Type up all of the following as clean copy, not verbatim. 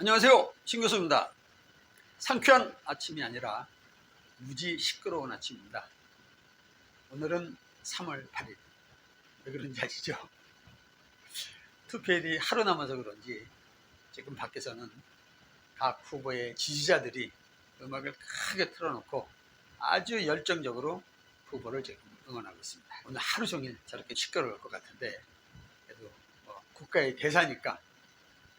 안녕하세요, 신교수입니다. 상쾌한 아침이 아니라 무지 시끄러운 아침입니다. 오늘은 3월 8일. 왜 그런지 아시죠? 투표일이 하루 남아서 그런지 지금 밖에서는 각 후보의 지지자들이 음악을 크게 틀어놓고 아주 열정적으로 후보를 지금 응원하고 있습니다. 오늘 하루 종일 저렇게 시끄러울 것 같은데 그래도 국가의 대사니까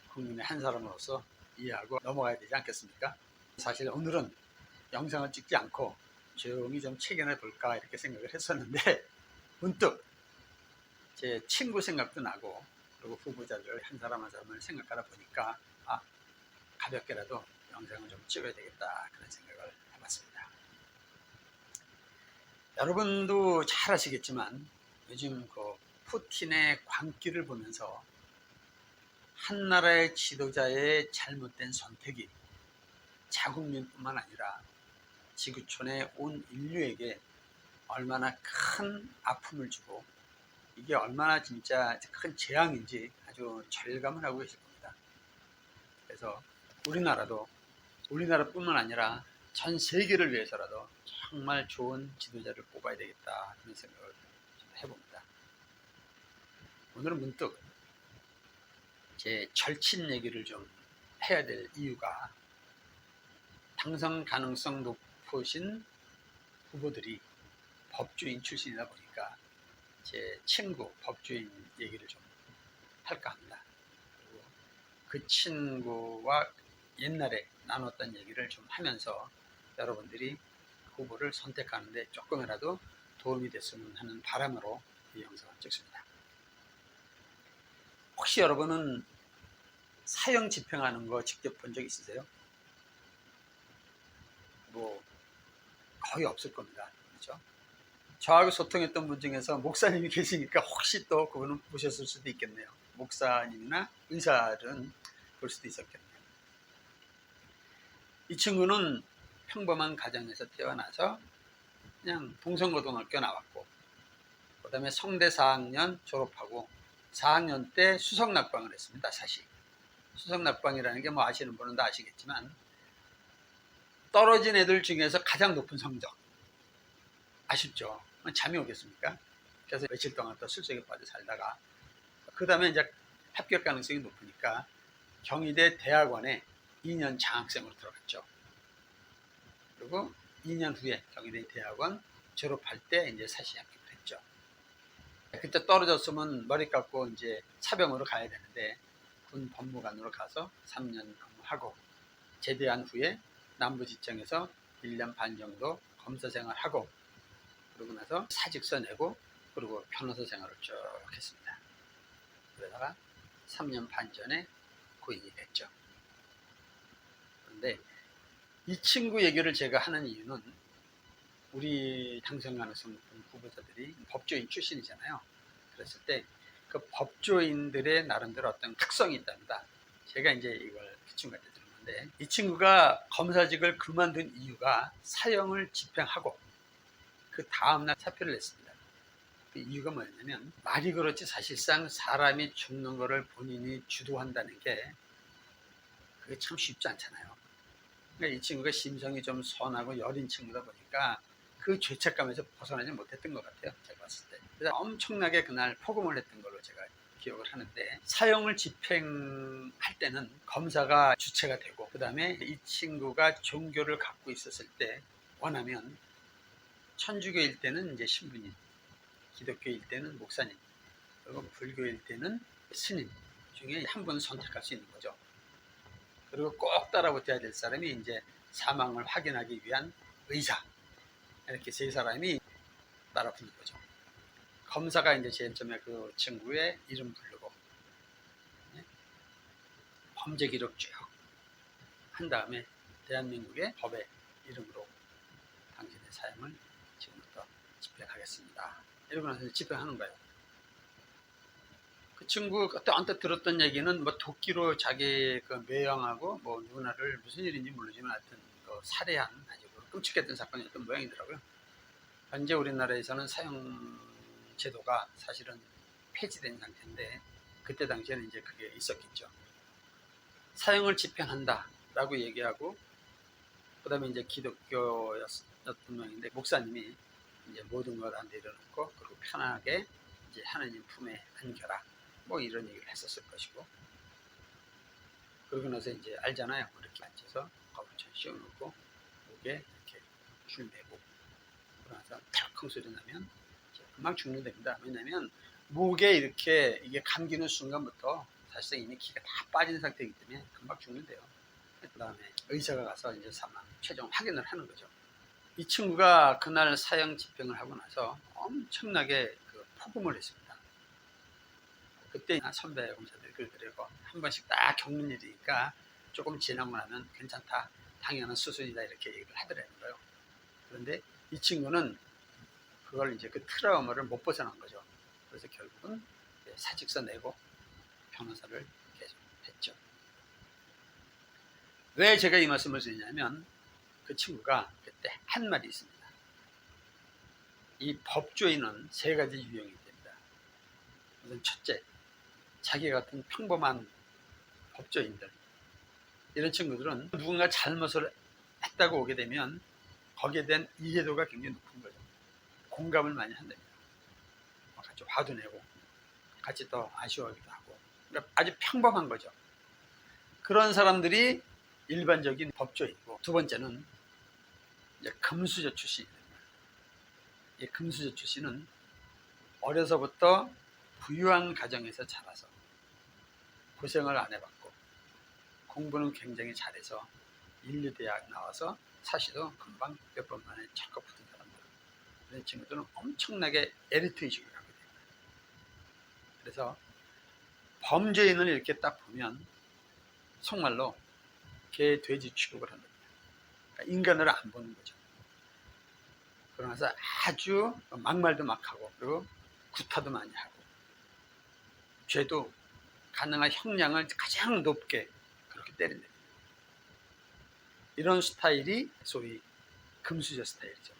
국민의 한 사람으로서 이해하고 넘어가야 되지 않겠습니까? 사실 오늘은 영상을 찍지 않고 조용히 좀 체결해 볼까 이렇게 생각을 했었는데 문득 제 친구 생각도 나고 그리고 후보자들 한 사람 한 사람을 생각하다 보니까 가볍게라도 영상을 좀 찍어야 되겠다 그런 생각을 해봤습니다. 여러분도 잘 아시겠지만 요즘 그 푸틴의 광기를 보면서 한 나라의 지도자의 잘못된 선택이 자국민뿐만 아니라 지구촌의 온 인류에게 얼마나 큰 아픔을 주고 이게 얼마나 진짜 큰 재앙인지 아주 절감을 하고 계실 겁니다. 그래서 우리나라뿐만 아니라 전 세계를 위해서라도 정말 좋은 지도자를 뽑아야 되겠다 그런 생각을 좀 해봅니다. 오늘은 문득 제 절친 얘기를 좀 해야 될 이유가 당선 가능성 높으신 후보들이 법조인 출신이다 보니까 제 친구 법조인 얘기를 좀 할까 합니다. 그리고 그 친구와 옛날에 나눴던 얘기를 좀 하면서 여러분들이 후보를 선택하는데 조금이라도 도움이 됐으면 하는 바람으로 이 영상을 찍습니다. 혹시 여러분은 사형 집행하는 거 직접 본 적 있으세요? 거의 없을 겁니다. 그렇죠? 저하고 소통했던 분 중에서 목사님이 계시니까 혹시 또 그분은 보셨을 수도 있겠네요. 목사님이나 의사들은 볼 수도 있었겠네요. 이 친구는 평범한 가정에서 태어나서 그냥 동성고등학교 나왔고 그 다음에 성대 4학년 졸업하고 4학년 때 수석낙방을 했습니다. 사실 수석낙방이라는 게 아시는 분은 다 아시겠지만 떨어진 애들 중에서 가장 높은 성적. 아쉽죠? 잠이 오겠습니까? 그래서 며칠 동안 또 술속에 빠져 살다가 그 다음에 이제 합격 가능성이 높으니까 경희대 대학원에 2년 장학생으로 들어갔죠. 그리고 2년 후에 경희대 대학원 졸업할 때 이제 사시 합격을 했죠. 그때 떨어졌으면 머리 깎고 이제 사병으로 가야 되는데 군 법무관으로 가서 3년 근무하고 제대한 후에 남부지청에서 1년 반 정도 검사 생활하고 그러고 나서 사직서 내고 그리고 변호사 생활을 쭉 했습니다. 그러다가 3년 반 전에 고인이 됐죠. 그런데 이 친구 얘기를 제가 하는 이유는 우리 당선 가능성 높은 후보자들이 법조인 출신이잖아요. 그랬을 때 그 법조인들의 나름대로 어떤 특성이 있답니다. 제가 이제 이걸 그 친구한테 들은 건데 이 친구가 검사직을 그만둔 이유가 사형을 집행하고 그 다음날 사표를 냈습니다. 그 이유가 뭐였냐면 말이 그렇지 사실상 사람이 죽는 거를 본인이 주도한다는 게 그게 참 쉽지 않잖아요. 그러니까 이 친구가 심성이 좀 선하고 여린 친구다 보니까 그 죄책감에서 벗어나지 못했던 것 같아요. 제가 봤을 때. 그래서 엄청나게 그날 폭음을 했던 걸로 제가 기억을 하는데 사형을 집행할 때는 검사가 주체가 되고 그 다음에 이 친구가 종교를 갖고 있었을 때 원하면 천주교일 때는 이제 신부님, 기독교일 때는 목사님, 그리고 불교일 때는 스님 중에 한 분을 선택할 수 있는 거죠. 그리고 꼭 따라붙어야 될 사람이 이제 사망을 확인하기 위한 의사, 이렇게 세 사람이 따라붙는 거죠. 검사가 이제 제일 처음에 그 친구의 이름 부르고 범죄 기록 쭉 한 다음에 대한민국의 법의 이름으로 당신의 사형을 지금부터 집행하겠습니다. 이러고 나서 집행하는 거예요. 그 친구 그때 언뜻 들었던 얘기는 도끼로 자기 그 매형하고 누나를 무슨 일인지 모르지만 하여튼 그 살해한 아주 끔찍했던 사건이었던 모양이더라고요. 현재 우리나라에서는 사형 제도가 사실은 폐지된 상태인데 그때 당시에는 이제 그게 있었겠죠. 사형을 집행한다라고 얘기하고, 그다음에 이제 기독교였던 분명인데 목사님이 이제 모든 걸 다 내려놓고 그리고 편하게 이제 하나님 품에 안겨라, 뭐 이런 얘기를 했었을 것이고, 그러고 나서 이제 알잖아요. 그렇게 앉아서 거북천 씌워놓고 목에 이렇게 줄 매고, 그러고 나서 덜컹 소리 나면 이제 금방 죽는 됩니다. 왜냐하면 목에 이렇게 이게 감기는 순간부터 사실상 이미 기가 다 빠진 상태이기 때문에 금방 죽는데요. 그 다음에 의사가 가서 이제 사망 최종 확인을 하는 거죠. 이 친구가 그날 사형 집행을 하고 나서 엄청나게 그 폭음을 했습니다. 그때 선배 공사들이 그러고 한 번씩 딱 겪는 일이니까 조금 지나고 나면 괜찮다, 당연한 수순이다, 이렇게 얘기를 하더라는 거예요. 그런데 이 친구는 그걸 이제 그 트라우마를 못 벗어난 거죠. 그래서 결국은 사직서 내고 변호사를 계속 했죠. 왜 제가 이 말씀을 드리냐면, 그 친구가 그때 한 말이 있습니다. 이 법조인은 세 가지 유형이 됩니다. 우선 첫째, 자기 같은 평범한 법조인들, 이런 친구들은 누군가 잘못을 했다고 오게 되면 거기에 대한 이해도가 굉장히 높은 거죠. 공감을 많이 한답니다. 같이 화도 내고 같이 또 아쉬워하기도 하고, 그러니까 아주 평범한 거죠. 그런 사람들이 일반적인 법조인이고, 두 번째는 이제 금수저 출신입니다. 이 금수저 출신은 어려서부터 부유한 가정에서 자라서 고생을 안 해봤고 공부는 굉장히 잘해서 인류대학 나와서 사실도 금방 몇 번 만에 철컥 붙은 사람들, 이런 친구들은 엄청나게 에리트의식을 하게 됩니다. 그래서 범죄인을 이렇게 딱 보면 정말로 개, 돼지 취급을 한답니다. 그러니까 인간을 안 보는 거죠. 그러면서 아주 막말도 막 하고, 그리고 구타도 많이 하고, 죄도 가능한 형량을 가장 높게 그렇게 때린다. 이런 스타일이 소위 금수저 스타일이죠.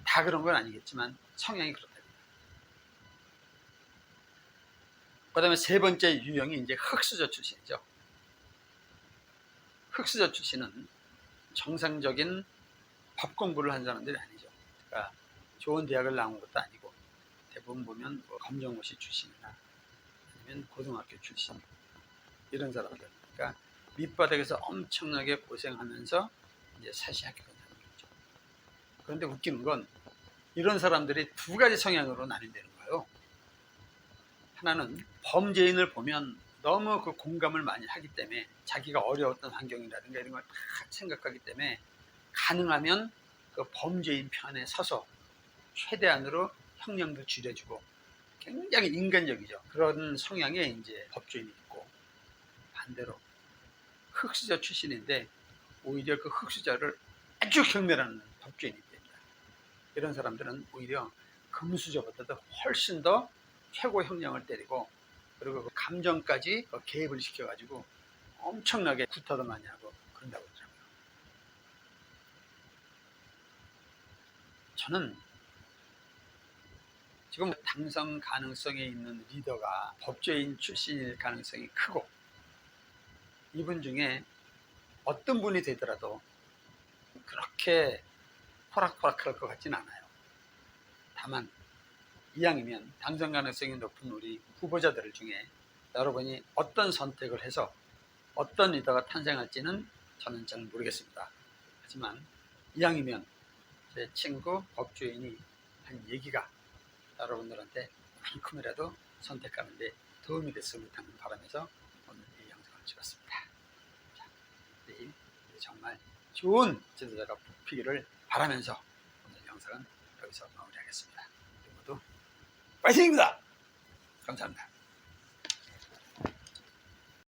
다 그런 건 아니겠지만 성향이 그렇다. 그 다음에 세 번째 유형이 이제 흑수저 출신이죠. 흑수저 출신은 정상적인 법 공부를 한 사람들이 아니죠. 그러니까 좋은 대학을 나온 것도 아니고, 대부분 보면 뭐 검정고시 출신이나 아니면 고등학교 출신, 이런 사람들. 그러니까 밑바닥에서 엄청나게 고생하면서 이제 사시학교 간 사람들이죠. 그런데 웃기는 건 이런 사람들이 두 가지 성향으로 나뉜다는 거예요. 하나는 범죄인을 보면 너무 그 공감을 많이 하기 때문에, 자기가 어려웠던 환경이라든가 이런 걸 다 생각하기 때문에 가능하면 그 범죄인 편에 서서 최대한으로 형량도 줄여주고 굉장히 인간적이죠. 그런 성향의 이제 법조인이 있고, 반대로 흑수저 출신인데 오히려 그 흑수저를 아주 경멸하는 법조인이 됩니다. 이런 사람들은 오히려 금수저보다도 훨씬 더 최고 형량을 때리고, 그리고 그 감정까지 개입을 시켜가지고 엄청나게 구타도 많이 하고 그런다고 하더라고요. 저는 지금 당선 가능성이 있는 리더가 법조인 출신일 가능성이 크고, 이분 중에 어떤 분이 되더라도 그렇게 호락호락할 것 같지는 않아요. 다만 이왕이면 당선 가능성이 높은 우리 후보자들 중에 여러분이 어떤 선택을 해서 어떤 리더가 탄생할지는 저는 잘 모르겠습니다. 하지만 이왕이면 제 친구 법조인이 한 얘기가 여러분들한테 만큼이라도 선택하는데 도움이 됐으면 하는 바람에서 오늘 이 영상을 찍었습니다. 자, 내일 정말 좋은 지도자가 뽑히기를 바라면서 오늘 영상은 여기서 마무리하겠습니다. 모두 파이팅입니다. 감사합니다.